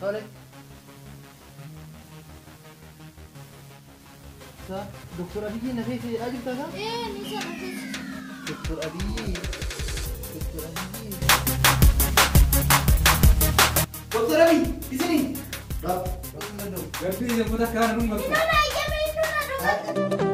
Oleh. Sa, Dokter Adi na kasi ajib ta sa? Nisa nafis. Dokter Adi. Dokter Adi. Dokter Adi, di sini. Bab, dong. Berarti yang putar kan rumah. Nona, jamin Nona dong.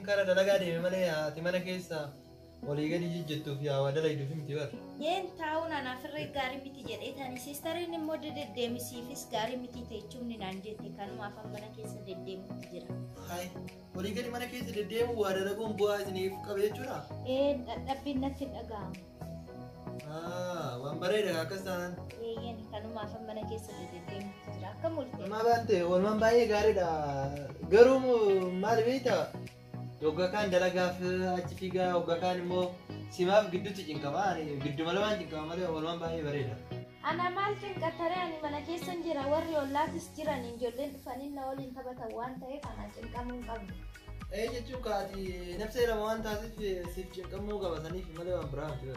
Kara dalagaa deeme malee haati mana keessa walii gadi jijjattuuf yaa waa dalayduuf miti bar. Yeen taa'uun anaafirree gaarii miti jedhee taani siistariin immoo deddeemisiifis gaarii miti teechuun naan jette kanumaaf mana keessa deddeemutti jira. Hai walii gadi mana keessa deddeemu waa dalaguun bu'aa isiniif qaba jechuudha. Dadhabbiin natti dhaga'amu. Waan bareeda akkas taanaan. Yeen kanumaaf mana keessa deddeemutti jira akka multe. Namaa baante walumaan baay'ee gaariidha garuu maal beektaa? Waggaa kaan dalagaaf achi fiigaa waggaa kaan immoo simaaf gidduutti cinqamaa gidduma lamaan cinqama malee walumaan baay'ee bareeda. Ana maal cinqattaree ani mana keessan jira warri ollaatis jiran ijoolleen dhufanii na waliin taphatan waan ta'eef ana cinqamuu hin qabdu. Jechuun kaati nafsa lama waan taasisu siif cinqamuu qabataniif malee waan biraa miti.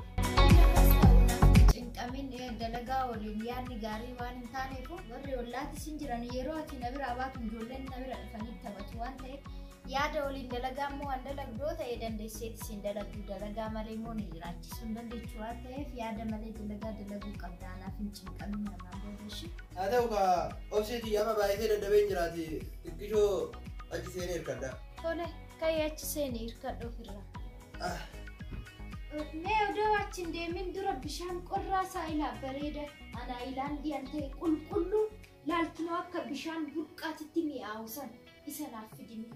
Cinqamin dalagaa waliin yaadni gaarii waan hin taaneef warri ollaatis hin jiran yeroo ati na bira baatu ijoolleen na bira dhufanii taphatu waan ta'eef. Yaada waliin dalagaa immoo waan dalagdoo ta'ee dandeesseetti siin dalagdu dalagaa malee immoo ni jiraachisuu hin dandeechu waan ta'eef yaada malee dalagaa dalaguu qabda anaaf hin cinqamin namaan boodeshi. Haa ta'u kaa obseetii amma baay'isee dadhabee hin jiraati xiqqishoo achi seenee hirkadha. Tole ka'ee achi seenee hirkadha ofirraa. Mee odoo achi hin deemin dura bishaan qorraa isaa ilaa bareeda ana ilaandii an ta'e qulqulluu laaltinoo akka bishaan burqaatitti mi'aawu san isa naaf fidimi.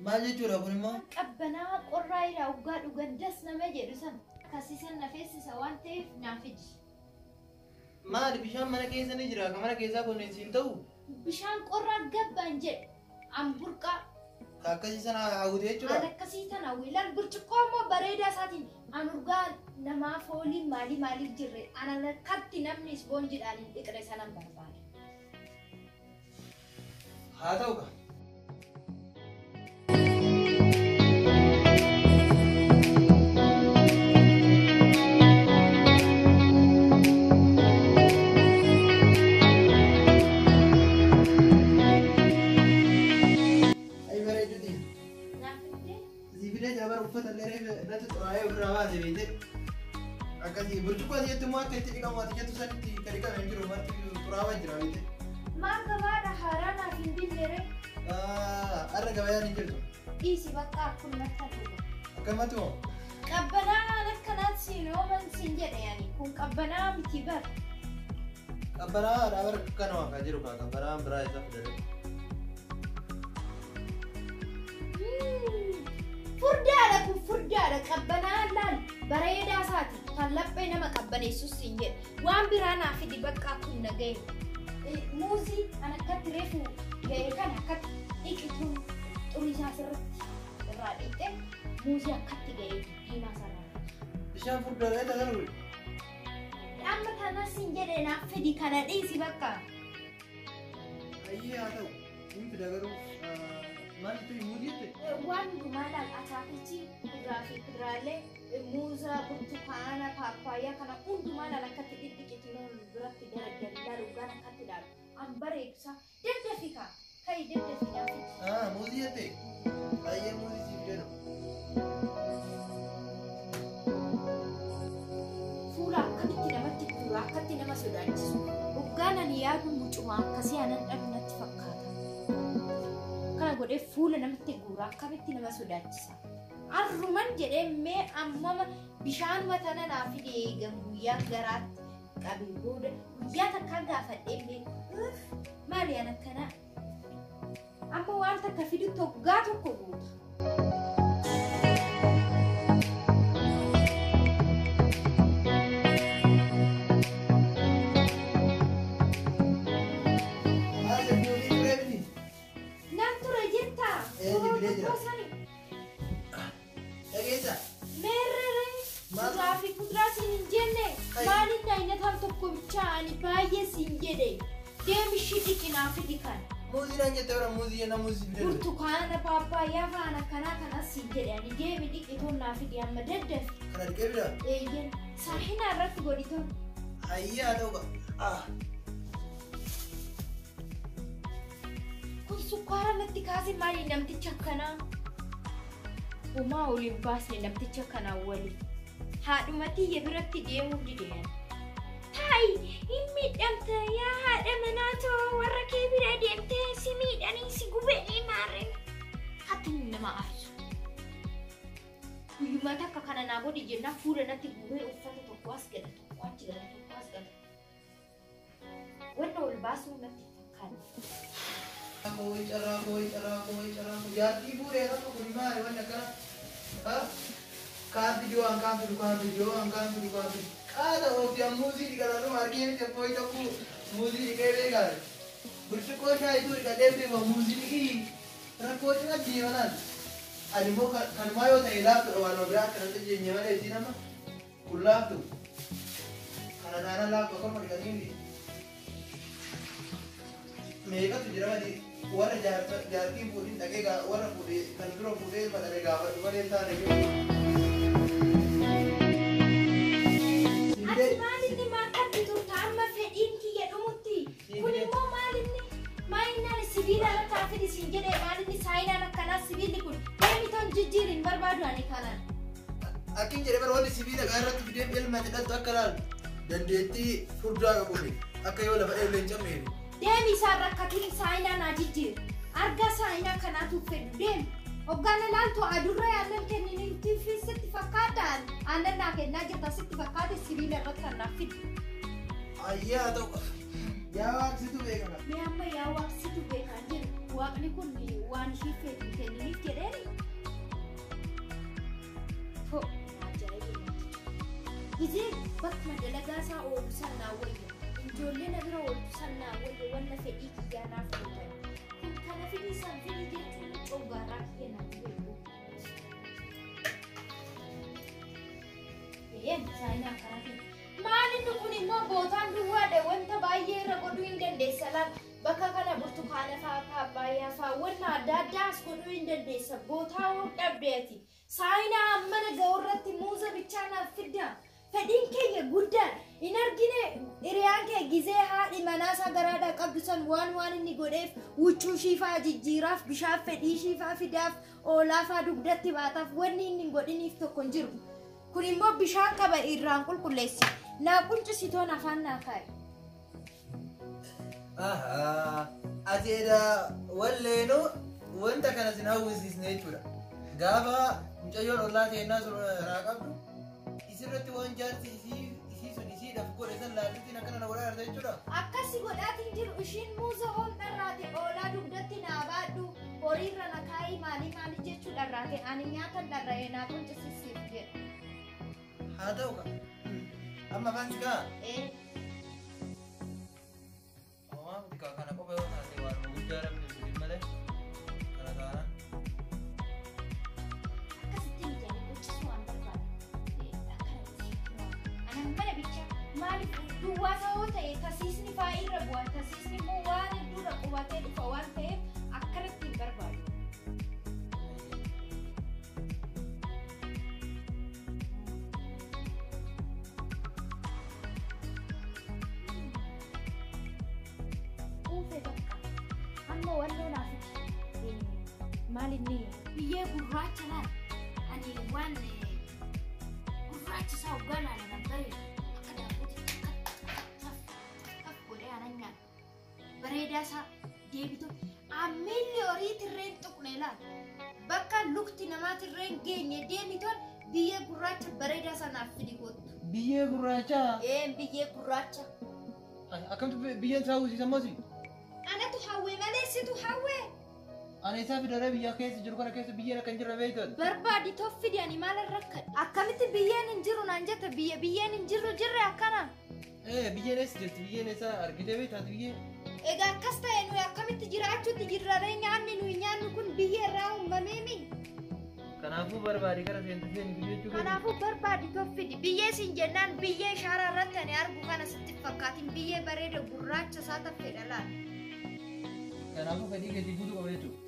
Maal jechuudha kun immoo? Qabbanaa qorraa irraa waggaa dhugan das nama jedhu san akkasiisan nafeessisa waan ta'eef naaf fidi. Maali bishaan mana keessa ni jira kan mana keessaa kunuunsiin ta'u? Bishaan qorraa gabbaan jedhu an burqaa. Akkasiisan hawwite jechuudha? An akkasiisan hawwilan burcuqqoo immoo bareedaa isaatiin an urgaa namaa fooliin maaliif jirre ana lakkatti namni ispoonjiidhaan hin dhiqne sanan barbaada. Haa ta'u kaa. Akkasii burcuqqoo asitti immoo akka itti dhiqamu ati jettu sanitti kan dhiqamee jiru marti xuraawaa jira beekte. Maal gabaadha haaraa naaf hin binneere? Har'a gabayaan hin jirtu. Dhiisi bakka akkumatti hafuudha. Akkamatti moo? Qabbanaa akkanaatti siin ooman siin jedhe yaani kun qabbanaa miti bar. Qabbanaa dhaabar kanuma akka jiru kaa qabbanaan biraa isa fidate. Furdaadha kun furdaadha qabbanaa laal bareedaa isaati kan laphee nama qabbaneessus siin jedhe waan biraa naaf fidi bakka kun nagahee muuzii kan akkatti reefu ga'ee kan akkatti dhiqituun xurii isaa sirriitti irraa dhiqxe muuzii akkatti ga'ee diimaa sanaa. Bishaan furdaadha ta'an wali. Amma kanas siin jedhe naaf fidi kana dhiisi bakka. Ayyee haa ta'u hin fida garuu maaltu muuzii jette? Waan dhumaadhaan ataakiltii kuduraa fi kuduraalee muuza, burtukaana, paappaayyaa kana hundumaadhaan akkatti dhidhiqituun biratti garagalii ilaaluudhaan akkatti ilaalu. An bareedusa daddafi kaa kai daddafi naafi. Muuzii jette? Ayyee muuzii siif jedhu. Fuula akkamitti namatti gurra akkatti nama sodaachisu. Hoggaan ani yaadu mucuma akkasii anan dhabu natti fakkaata. Kana godhee fuula namatti gurra akkamitti nama sodaachisa. Arruman jedhee mee ammama bishaanuma tana naaf fide eegan guyyaa garaatti qabee booda guyyaa takka gaafadhee beeku. Maali an akkanaa? Amma waan takka fidu toggaa tokko guuta. Dhageessa. Meerrere kuduraa fi kuduraa siin hin jenne maaliin daa'imman tokko bichaa ani baay'ee siin jedhe deemishii dhiqinaa fi dhiqan. Muuzii naan jette bara muuzii jenna muuzii fidee. Burtukaana paappaayyaa faana kanas siin jedhe ani deemi dhiqitoon naa fidi amma daddafi. Kana dhiqee bira. Eeyyen saahina irratti godhitoon. Ayyaa ta'u qaba. Kun sukkaara natti kaase maali namticha akkanaa? Homaa oliin baasne namticha akkanaa wali. Haadhumatti biratti deemuu dideen. Taayi hin miidhamte yaa haadha manaa too warra kee bira deemtee si miidhanii si gubanii maarreen. Hatti nama aarsu. Guyyumaa takka kana naa godhi jennaa fuula natti guuree uffata tokko as gala tokko achi gala tokko as gala. Wanna ol baasuu natti fakkaata. Koi cara jadi bure kan aku di mana banyak kan kan video angkat ada waktu yang musik di kalau margi ini tempoy aku musik di kebe kan bersyukur saya itu di KDP mau musik ini rakot kan di mana ada mau kan mayo tak elak warna berat kan itu jenisnya mana di nama kulak tu karena lah kau mau dikasih ini mereka tu jelas di warna jarki pudin tak kaya warna pudin kan bro pudin pada mereka apa dia tahu ni. Ati malin ni makan itu tambah fedin kiya dumuti. Kuni mau malin ni mainan sibila nak kafe di sini deh malin ni saina nak kanas sibil ni kun. Kami tuan jijirin berbadu ani kanan. Akin jadi berwadi sibila karena tu video film macam tu akaran dan deti furda kapuri. Akayo lah pada lencam ni. Deemi sarara katiin saayinaa naa jijjiir. Argaa saayinaa kanaatu fedhu deemi. Hoggaan ilaaltu adurree aannan kenninitti fi sitti fakkaataan aannan naa kennaa jirta sitti fakkaate sibiila irratti kan naaf fiddu. Ayyaa ta'u yaa waaqsitu beekama. Mee amma yaa waaqsitu beekaa jiru. Waaqni kun waan ishii fedhu kenniniif jedheeni. Ho ajaa'ibaa. Gizee bakka dalagaa isaa oolu sannaa wayya. Ijoolleen bira ooltu sannaa wayya wanna fedhii kiyyaanaaf ta'an. Kun kana fedhii san fedhii jechuun cogaaraa kiyyaanaaf beeku. Saayinaa akkana fedhi. Maalinni kun immoo bootaan duwwaadha wanta baay'ee irra godhuu hin dandeessa laata. Bakka kana burtukaana fa'aa paappaayyaa fa'aa wanna adda addaa as godhuu hin dandeessa. Bootaa hoo dhabdeeti. Saayinaa ammana ga'urratti muuza bichaanaaf fidda. Fedhiin keenya guddaan hin argine hiriyaan kee gizee haadhi manaasaa garaadhaa qabdu san waan inni godheef huccuu shiifaa jijjiiraaf bishaan fedhii shiifaa fidaaf oolaafaa dugdatti baataaf wanni inni hin godhiniif tokko hin jiru. Kun immoo bishaan qaba irraan qulqulleessi. Naa quncisitoon afaan naa kaa'i. Ajeeda walleenu wanta kana sin hawwisiisne jechuudha. Gaafa mucayyoon ollaa teennaa raa qabdu isirratti waan jaarsi isii sun isiidhaaf godhe san laallitiin akkana na godhaa jirta jechuudha. Akkasi godhaatiin jiru ishiin muuza ol dharraate oolaa dugdatti naa baadhu horiirra na kaayii maali jechuu dharraate ani nyaata dharra'ee naa quncisisiif jedha. Haa ta'u ka amma afaan si kaa. Oomaa kuti kana qofa yoo taate waan guddaa rabbi ibsuuf malee kana taanaan. Akkasittiin jedhee quncisuu waan barbaadu. Mana bicha maaliif duwwaa ta'uu ta'e tasiisni faayiirra bu'aa tasiisni immoo waan hedduudha qubatee dhufa waan ta'eef akkanatti hin barbaadu. Uffee bakka amma walloo naafiti maalinni biyyee gurraacha laal ani waan gurraachisaa hoggaa laalan bareedu akka daabbooti godhee aanan nyaata bareedaa isaa deebitu ammilli horii tirreen tuqne laal bakka lukti namaa tirreen geenye deemitoon biyyee gurraacha bareedaa sanaaf fidi gootu. Biyyee gurraacha? Biyyee gurraacha. Akkamtu biyyeen isaa hawwisiisan moosi? Anatu hawwee malee situ hawwee. Ani isaa fidaree biyya keessa jiru kana keessa biyyeen akka hin jirre beektan. Barbaadi toffidi ani maal rakka. Akkamitti biyyeen hin jiru naan jetta biyyeen hin jirre akkana. Biyyeen eessa jirti biyyeen eessa argitee beektaati biyyeen. Egaa akkas ta'e nuyi akkamitti jiraachuutti jirraree nyaanni nuyi nyaannu kun biyya irraa uumameemi. Kanaaf Kanaafuu barbaade kana seente seeni jechuudha. Kanaafuu barbaadi toffidi. Biyyee siin jennaan biyyee shaara irratti ani argu kana sitti fakkaatin biyyee bareeda gurraacha isaa taffedha laal. Kanaafuu fedhii gadi buutu qaba jechuudha.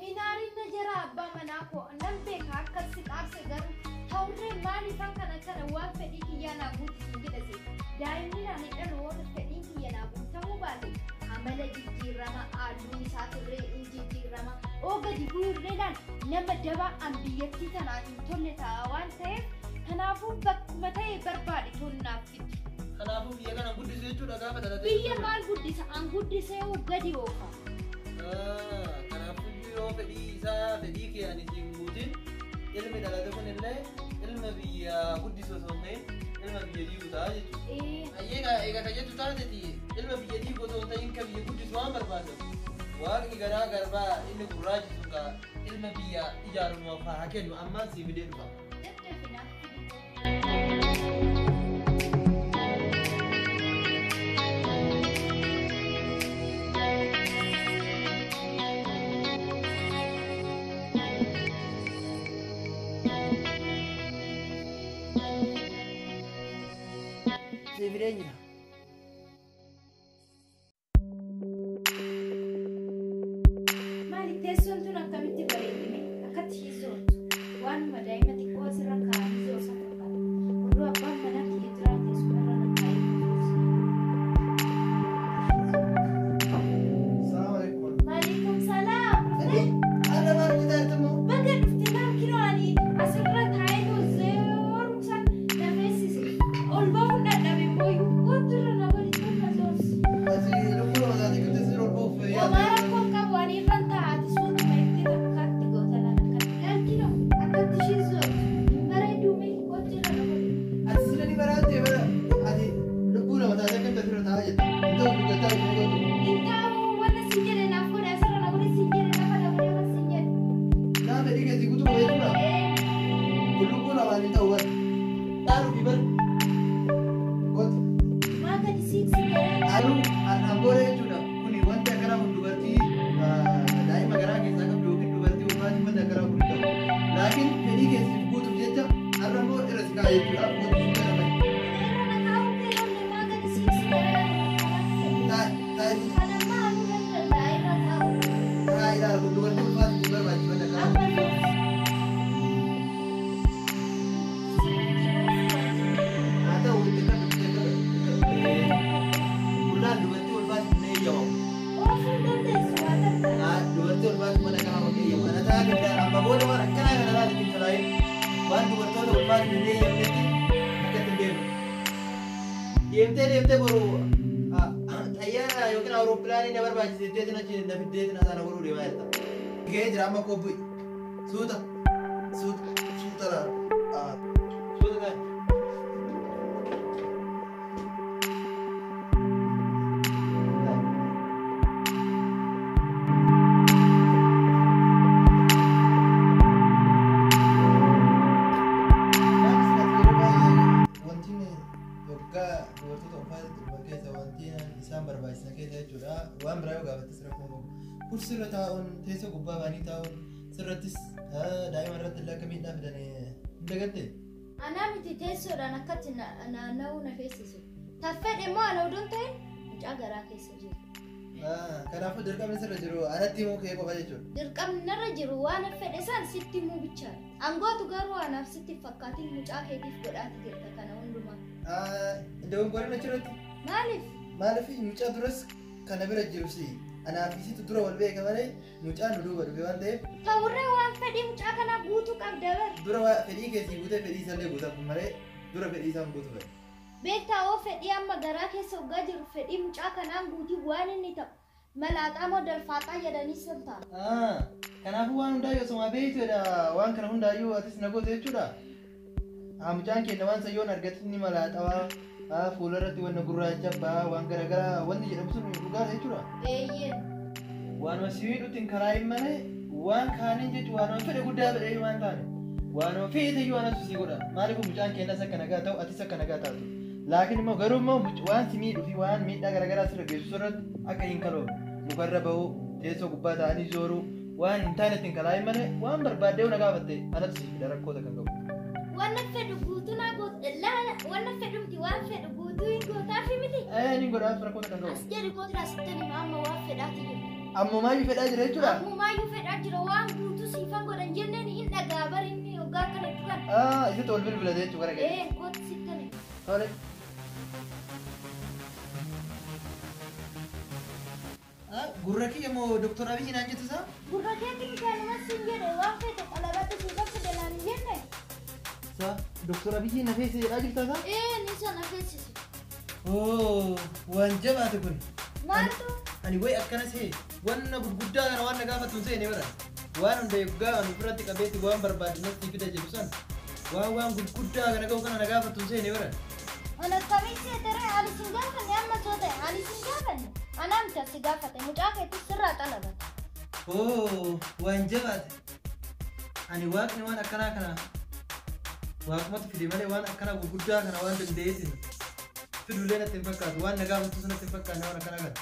Inaariin jara abbaa manaa koo nan beeka akkasi dhaabse garuu ta'urree maaliifan kana waan fedhii kiyyaa naa guutusin jedhase. Daa'imni ani dhalu waan fedhiin kiyya naa guutamuu baate amala jijjiirama halluu isaa turree in jijjiirama gadi bu'uurreedhaan nama dabaa an biyyattii tanaa hin tolle ta'a waan ta'eef kanaafuu bakkuma ta'e barbaade tolnaaf fiddi. Kanaafuu biyya kana guddisuu jechuudha gaafa dhalatee. Biyya maal guddisa an guddisee gadi oofa. Kanaafuu yoo fedhii isaa fedhii kee ani siin guutin ilmi dhalate kun illee ilma biyya guddisuu osoo hin ta'in ilma biyya diiguu ta'a jechuudha. Egaa kan jettu taateti ilma biyya diiguu osoo hin ta'in kan biyya guddisuu waan barbaadu. Waaqni garaa garbaa inni gurraachi sun ka ilma biyya ijaarumaaf haa kennu ammaan sii fidee dhufa. Sii fidee jira. Teessoon tun akkamitti bareedine akkatti hiisoortu waanuma daa'ima xiqqoo asirra kaa'anii zoosa fakkaata. Hunduu abbaan manaa kiyya jiraa teessuma irra nakkaa'ee Assalamualaikum. Maalaikum salaam. Ada maal jedhamtu? Baga dhufte maal kiloanii asirra taa'ee toozeeruusan nafeessise. Ol bahuun dadhabe mooyyuu wantirra na walitti tolfa zoorsi. Asii lubbuu lamaanii guddaa sirrii ol bahuuf fayyaa. Wamaara kun qabu ani irra taa'ati suuta meetti takkaatti gootala lakkino akkatti shiisoortu bareeduume hojjira na walitti. Ati sirrii baraatee bara ati lubbuu lama taatee akka tasirra taa'aa jirta. Ta'u dhugataa ishee gootu. Intaamu wanna si jedhe naaf godhe asirra na godhe si jedhe lafa na godhe si jedhe. Naa fedhii keessi guutuu qaba jechuudha. Kun lubbuu lamaanii ta'u bara. Dhaalu fi bara. Gootu. Maa gadi siiksi jedhe. Aduu harkaan booda jechuudha. Kuni wanti akkanaa kun dubartii daa'ima garaa keessaa qabdu yookiin dubartii ulfaatii wanti akkanaa kun ta'u. Laakiin fedhii keessi guutuuf jecha har'a immoo irra si kaa'ee jechuudha. Wanti sun kana fa'i. Irra na kaa'u keerolle maa gadi siiksi jedhe. Taa'ee Kana maalu danda'aa irra kaa'u. taa'ee ilaalu kun dubartii ulfaatii kun barbaachisu wanti akkanaa. Amma nuuf. Haa ta'u itti kan bulaan dubartii ulfaatii kun eeyyamamu. Oofuu dandeessu waan danda'aa. Dubartii ulfaatii kun akkanaa kun eeyyamu. Kana ta'a danda'a. Amma booda waan akkanaa kana laata ittiin talaa'ee waan dubartoota ulfaatii kun eeyyamnetti akka ittiin deemu. Deemtee boru xayyaara yookiin awurooppilaanii na barbaachise achi na fiddee na sana godhuu deemaa jirta. Gahee jira amma kobbu'i. Suuta ta'a. Waan biraa yoo gaafatte sirra kuma kursi irra taa'uun teessoo gubbaa baanii taa'uun sirrattis daa'ima irratti illee akka miidhaa fidan hin dagatte. Anaa miti teessoodhaan akkatti naanna'uu na feessisu. Taffedhe immoo ana odoon ta'e mucaa garaa keessa jiru. Kanaafuu dirqamni sirra jiru anatti himuu kee qofa jechuudha. Dirqamni narra jiru waan fedhe san sitti himuu bichaadha. Angootu garuu anaaf sitti fakkaatiin mucaa keetiif godhaati jirta kana hundumaa. Iddoon godhan achirratti. Maaliif? Maaliif mucaa duras kana bira jiru si anaaf isitu dura wal beeka malee mucaan nu duuba dhufe waan ta'eef. Ta'urree waan fedhii mucaa kanaa guutuu qabda bar. Dura fedhii keessii guutee fedhii isaallee guutaaf malee dura fedhii isaan guutu fa'i. Beektaa oo fedhii amma garaa keessa hoggaa jiru fedhii mucaa kanaan guutii waan inni ta'u malaaxaa moo dalfaaxaa jedhanii san ta'a. Kanaafuu waan hundaa yoo somaa beektuudha waan kana hundaayyuu atis na goote jechuudha. Mucaan keenya waan sayyoon argatin ni malaaxawaa fuula irratti wanna gurraacha ba'aa waan garaagaraa wanni jedhamu sun dhugaadha jechuudha. Eeyyeen. Waanuma sibiidhutti karaa hin malee waan kaaniin jechuun waanuma fedhe guddaa fedhee waan taane waanuma feeteyyuu waan asu sii godha. Maaliif mucaan keenyas akka nagaa ta'u atis akka nagaa taatu. Laakiin immoo garuu immoo waan si miidhuu fi waan miidhaa garaagaraa sirra geessu irratti akka hin kaloofne mukarra bahu teessoo gubbaa ta'anii zooruu waan intarneetiin kalaa malee waan barbaadee una gaafatte anatti siifida rakkoota kan qabu. Wanna fedhu guutuu naa gootu wanna fedhumti waan fedhu guutuu hin gootaaf miti. Ni godhaaf rakkoota kan qabu. As jedhu mootiraa sittani amma waan fedhaati jiru. Ammumaayyuu fedhaa jira jechuudha. Ammumaayyuu fedhaa jira waan guutuu siifan godhan jenneen hin dhagaa bari inni hoggaa kana turan. Isitti ol bilbilate jechuudha gara gadi. Kooti sittani. Tole. Gurra kiyya moo Dr. Abiyyi naan jettu isaa? Gurra keetiin kaanumas hin jedhe waan fedhe qalabatti siifan fedhe naan hin jenne. Dr. Abiyyi na feesise jedhaa jirta isaa? Ni sana feesise. Waan jabaate kun. Maaltu? Ani wayi akkana see wanna gurguddaa kana waan na gaafatu hin seene bara. Waan hunda eeggaa ani biratti qabeetti waan barbaadu natti fida jedhu san. Waan gurguddaa kana gahu kana na gaafatu hin seene bara. Ana kamitti tere ali sin gaafanne amma sote ali sin gaafanne. Anam tatti gaafate mucaa keetti sirraa qalabate. Waan jabaate. Ani waaqni waan akkanaa kana waaqumatti fide malee waan akkanaa gurguddaa kana waan dandeessin. Fidullee natti hin fakkaatu waan na gaafatu sanatti hin fakkaanne waan akkanaa kana.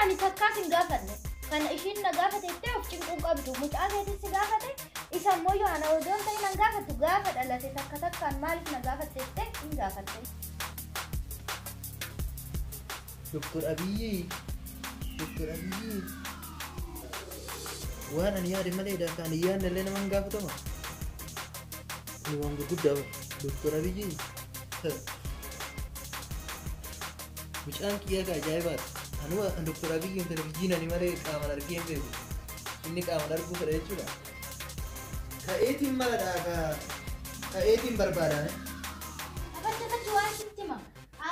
Ani takkaas hin gaafanne. Kan ishiin na gaafate ittee of cinquun qabdu mucaa keetti si gaafate isa immoo yoo ana odoon ta'e nan gaafatu gaafa dhalate takka takkaan maaliif na gaafatte ittee hin gaafatte. Dr. Abiyyi waan ani yaade malee kan yaadne illee nama hin gaafatama. Ni waan gurguddaa Dr. Abiyyi mucaan kiyyaa ka ajaa'ibaati. Anuma Dr. Abiyyi televizyiinii ani malee qaamaan argee hin beeku. Inni qaamaan arguu fedha jechuudha. Ka'eetiin maladhaa ka'eetiin barbaadaan. Abadda waan sitti hima.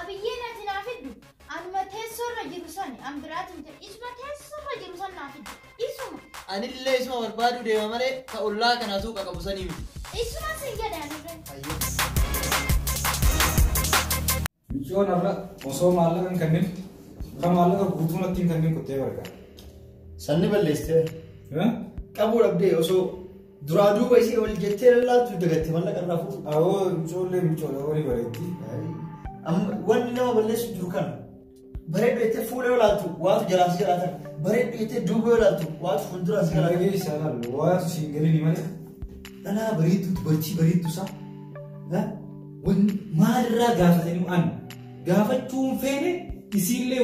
Abiyyiin ati naaf hiddu. Anuma teessoorra jiru sani an biraatiin jedhe isuma teessoorra jiru san naaf hiddu. Isuma. Anillee isuma barbaaduu deema malee ka ollaa kanaatu qaqqabu sanii miti. Isuma sin jedhe anirra. Michoon irra osoo maallaqa hin kennin kan maallaqa guutuu natti hin kennin kuttee barbaada. Sanni balleessee qabuu dhabdee osoo duraa duuba isii ol jettee lallaaltu dagatti maallaqa irraa fuudhu. Awoo michoollee horii bareetti. Wanni nama balleessu jiru kan bareeddu jettee fuula yoo laaltu waatu jalaas jalaatan bareeddu jettee duuba yoo laaltu waatu fuulduraas jalaatan. Bareedee isaa laallu waatu siin galini malee. Dhalaa bareeddu dubartii bareeddu isaa maalirraa gaafatanii an gaafachuun feene isiillee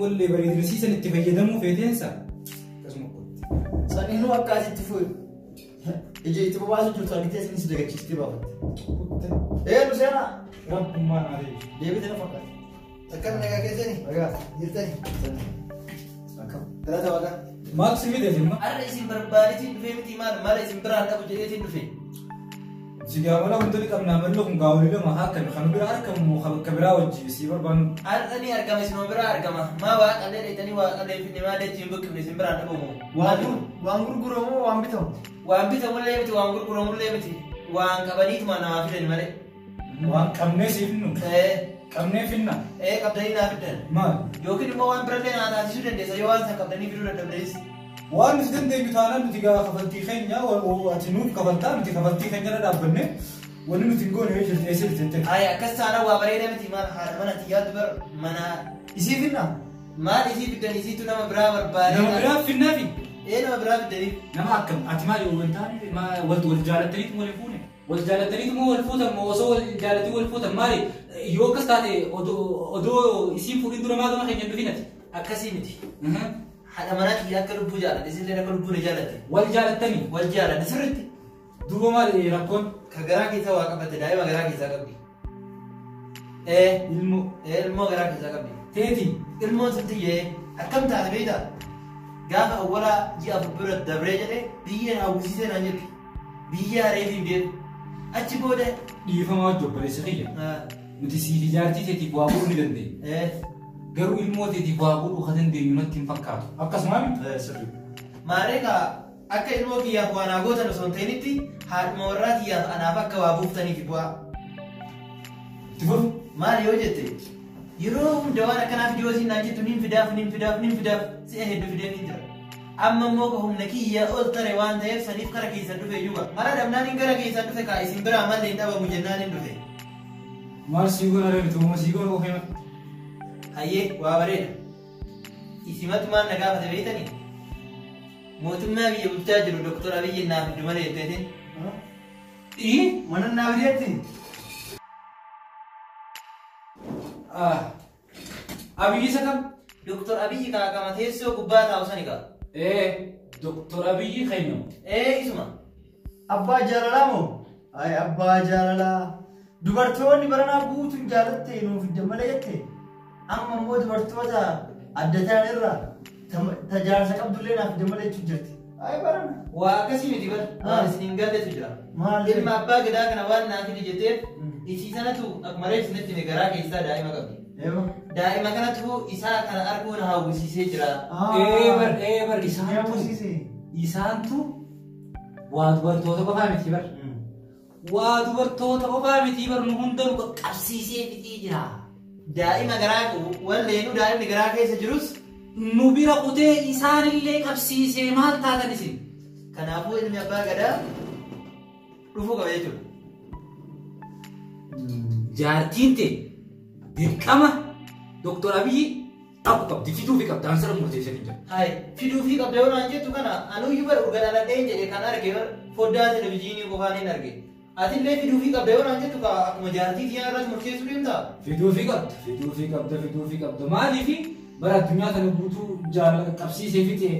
wallee bareedinsiisan itti fayyadamuu feeteensa akkasuma qotti. Sanniinuu akkaasitti fuudhu. Ija itti bobaasu jirtu argitee isinis dagachiistee baafatte. Nuseenaa. Rabbummaa naa ta'e. Deebitee na fakkaata. Akkam nagaa keessanii? Nagaa. Jirtanii? Akkam. Galata waaqaa. Maal si fide jimma? Har'a isin barbaadetiin dhufee miti maal isin biraan dhabu jedheetiin dhufe. Si gaafala wantoonni qabnaa ballo kun gaawolii lama akkami kan biraa argamu kan biraa wajjin si barbaannu. Har'a ni argama isin biraa argama. Maa waaqallee dheetanii waaqallee finne maa dheetiin buqqifne isin biraan dhabamu. Waan gurguramu waan bitamu. Waan bitamullee miti waan gurguramullee miti. Waan qabaniituma namaa fidan malee. Waan qabnee siif nu. Qabnee finna. Qabdanii naa fidan. Maal? Yookiin immoo waan birallee naa taasisuu dandeessa yoo waan san qabdanii fiduu dadhabdees. Waan nuti dandeenyu taanaan nuti gaa kafaltii keenya ati nuuf kafaltaa nuti kafaltii keenya irra dhaabbanne wanni nuti hin goone yoo jirte eessa jirte. Akkas taanaan waa bareeda miti maal haadha mana xiyyaatu bar mana Isii finna. maal isii fiddan isiitu nama biraa barbaade. Nama biraa finnaafi. Nama biraa fiddaniif. Nama akkam ati maal yoo wantaani wal jaalataniitu wal fuune. Wal jaalataniitu moo wal fuutan moo osoo wal jaalatii wal fuutan maali yoo akkas taate odoo isiin fuudhin dura maa gama keenya dhufinati. Akkasii miti. Haadha manaa xiyyaa akka lubbuu jaalladhe isinillee akka lubbuu na jaallatte. Wal jaalatanii. Wal jaalladhe sirriitti. Duuba maal rakkoon? Ka garaa keessaa waa qabatte daa'ima garaa keessaa qabdi. Ilmoo garaa keessaa qabdi. Teeti. Ilmoon sun tiyyee akkam taate beektaa? Gaafa awwalaa ji'a bira dabree jedhee biyyeen hawwisiisee naan jirti. Biyya areetiin deemu. Achi booda. Dhiifamaa wajjin obboleessa kiyya. Nuti siif ijaartii teetiif waa godhuu ni dandeenya. Garuu ilmoo teetiif waa godhuu kan dandeenyu natti hin fakkaatu. Akkasuma Sirrii. Maareekaa akka ilmoo kiyyaaf waa naa gootan osoo hin ta'initti haadhuma warraa kiyyaaf anaaf akka waa buuftaniif bu'aa. itti fufu. Maal yoo jette yeroo hunda waan akkanaaf dhiyoo siin naan jettu nin fidaaf si'a hedduu fidee ni jira. Amma immoo ka humna kiyya ol tare waan ta'eef saniif kara keessan dhufe juba. Mara dhabnaan hin gara keessan dhufe kaa isin biraa mallee hin dhabamu jennaan hin dhufe. Maal siigoon aree tuuma siigoon oofema. Hayyee waa bareeda. Isimatu maal na gaafate beektanii? mootummaa biyya bulchaa jiru Dr. Abiyyi naaf fiddu malee jetteetiin. Mana naaf dhiyeetti. Abiyyi isa kam? Dr. Abiyyi kaakama teessoo gubbaa taa'u sani qaba. Dr. Abiyyi keenyu. Isuma. Abbaa jaalalaa moo? Abbaa jaalalaa. Dubartoonni baranaa guutuun jaalatte nuuf fiddan malee jette. Amma immoo dubartoota adda ta'an irraa tajaajila qabdullee naaf fiddan malee jechuun jirti. Barana. Waa akkasii miti bara. Waan isin hin galletu jira. Maal? Ilma abbaa gadaa kana waan naaf fidi jetteef isii sanatu akkuma reefsinetti garaa keessaa daa'ima qabdi. Daa'ima kanatu isaa kana arguun hawwisiisee jira. Isaantu waa dubartoota qofaa miti bar. Waa dubartoota qofaa miti bar nu hundanuu qaqqabsiisee fixee jira. Daa'ima garaa walleenu daa'imni garaa keessa jirus nu bira qutee isaanillee qabsiisee maal taatan isin? Kanaafuu ilmi abbaa gadaa dhufuu qaba jechuudha. Jaartiin ta'e dirqama Dr. Abiyyi dhabu qabdi fiduu fi qabdi ansara murteessanii jira. Hai fiduu fi qabda yoo naan jettu kana anuyyuu bara urgadaaladhee jedhe kan arge foddaa televizyiinii qofaan hin arge. Atillee fiduu fi qabda yoo naan jettu akkuma jaartii tiyyaa irratti murteessuu deemtaa? Fiduu fi qabda maaliifi bara addunyaa kana guutuu jaalala qabsiisee fixee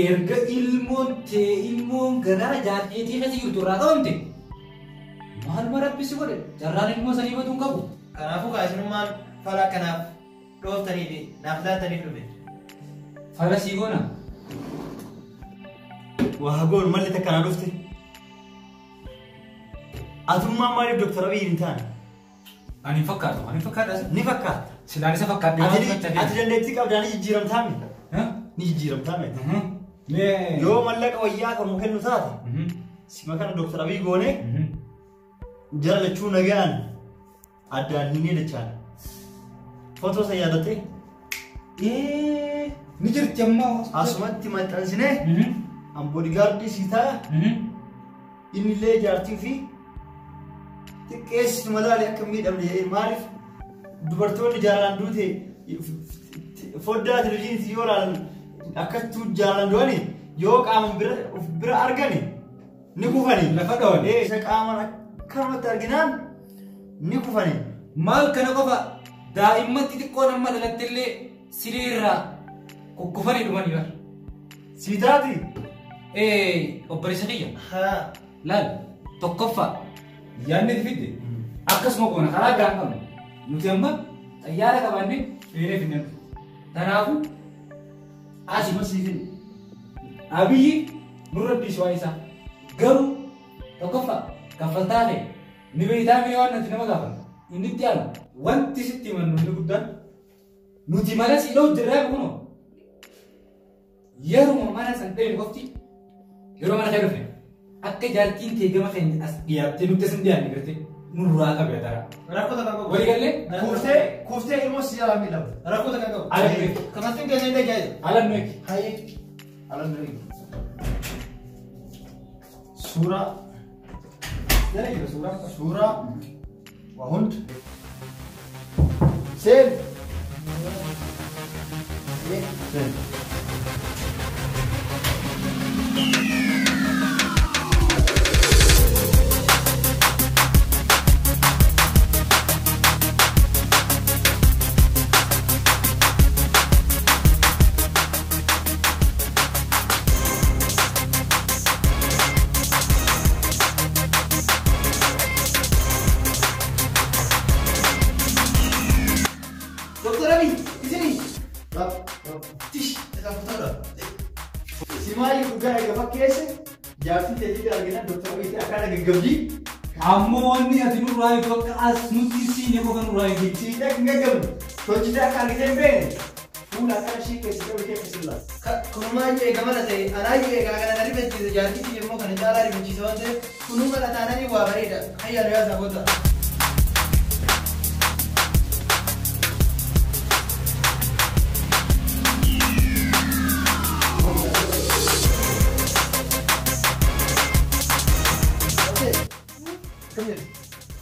erga ilmoon garaa jaartiitii keessa jirtu irraa qabamte maal marabbisi godhe jarraan ilmoo sanii baduun qabu. Kanaafuu kaasinummaan fala kanaaf dhooftanii fi naaf laattaniif dhufe. Fala sii goona. Waa goon malli takka na dhufte. Atummaan maaliif Dr. Abiyyi hin taane? Ani fakkaatu. Ni fakkaata. Silaan isa fakkaatu. Ati dandeettii qabdaa ni jijjiiramtaa miti. Ni jijjiiramtaa miti. Yoo mallaqa wayyaa kan nu kennu taate sima kana Dr. Abiyyi goone jara lachuu nagaan addaan hin dachaan. Footoo isa yaadattee? Ni jirti ammoo. Asumatti maxxansinee boodigaardii sii ta'a. Innillee jaartii fi xiqqeessitu malaali akka miidhamne maaliif dubartoonni jaalaan duute foddaa televizyiiniitti yoo ilaalan akkattuu jaalan du'ani yoo qaama bira argani ni kufani. Lafa dhawan. Isa qaaman akkanumatti arginaan ni kufani. Maal kana qofa daa'imman xixiqqoo nama dhalattillee sireerraa kukkufanii dhumanii bara. Siitaati? Obboleessa kiyya. Laal tokkoffaa yaadni fidde akkasuma goona karaa gaan qabnu nuti amma xayyaara qabaannee feeree finnee kanaafuu asima siifin Abiyyi nurra dhiisuu isaa garuu tokkoffaa kaffaltaa ta'e ni beektaa mee waan nuti nama gaafatu inni itti aanu wanti sitti himannu inni guddaan nuti mana si dhoo jirraa kunoo yeruma mana san ta'e qofti yeroo mana kee dhufne akka jaartiin ta'e gama keenya as dhiyaattee nuti asin dhiyaanne gartee nurraa qabee dara. Rakkoo takka qabu. Walii gallee kuuftee ilmoo si jalaa miidhamu. Rakkoo takka qabu. Ala nuyi. Kamastiin keenya illee jaayee. Ala nuyi. Hayi. Ala nuyi. Suuraa. Jala jira suuraa. Suuraa. Waa hundi. Seen. Seen. Dr. Abiyyi, isini. Tish, Simaayii dhugaa egaa fakkeesse jaartii teessee argina Dr. Abiyyi akkana gaggabdii. Ammoo wanni ati nurraa eegu akka as nuti siine qofa nurraa eegi. Siidhaa hin gaggabdu. Hojii akka argitee hin beekne. Fuula akkana ishee keessatti qabitee akkasii Kunumaayyuu eega mala ta'e anaayyuu eegaa kana na rifachiise jaartii immoo kana caalaa rifachiise waan ta'eef kunuu mala taananii waa bareeda. Hayyaa yaasaa goota.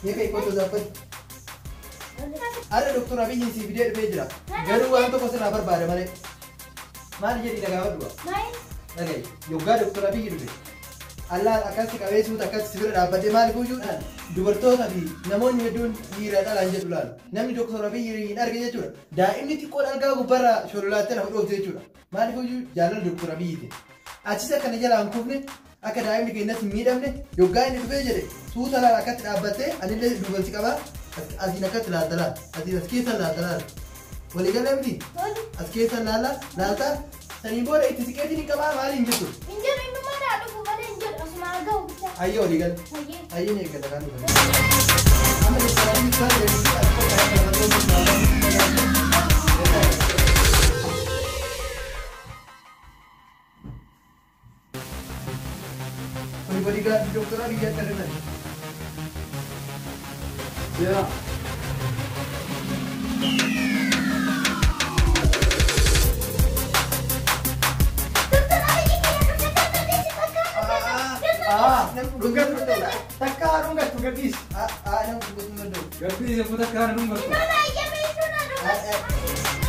Ini kayak foto dapat. Ada Dr. Abiyyi si video di meja. Garu waan tokko sirraa barbaade malee. Maal jedhi dhagaa dua. Dhagaye yoggaa doktora Abiyyi dhufe. Allah akkasi qabee suuta akkasi sibira dhaabbatee maaliif iyyuudhaan dubartoota fi namoonni hedduun dhiira dhalaan jedhu laala. Namni doktora Abiyyi hin arge jechuudha. Daa'imni xiqqoon algaa gubbarraa shololaattee lafa dhoofte jechuudha. Maaliif iyyuu jaalala doktora Abiyyiiti. Achis akkana jalaa hin kufne akka daa'imni keenyatti hin miidhamne yoggaa inni dhufee jedhe suuta laala akkatti dhaabbattee anillee dubarsi qabaa asiin akkatti laaltalaan asiin as keessa laaltalaan. Walii galee miti as keessa laaltaa saniin booda itti siqeetiin hin qabaa maali hin jettu. Ayo digan. Ayo ni katakan. Ame sekarang kita jadi aku kayak bodyguard dokter Abiyyi kan. Ya. Rungkat betul lah. Takka rungkat tu gadis. Yang betul betul. Gadis yang putar kan rungkat. Ini mana? Iya betul rungkat.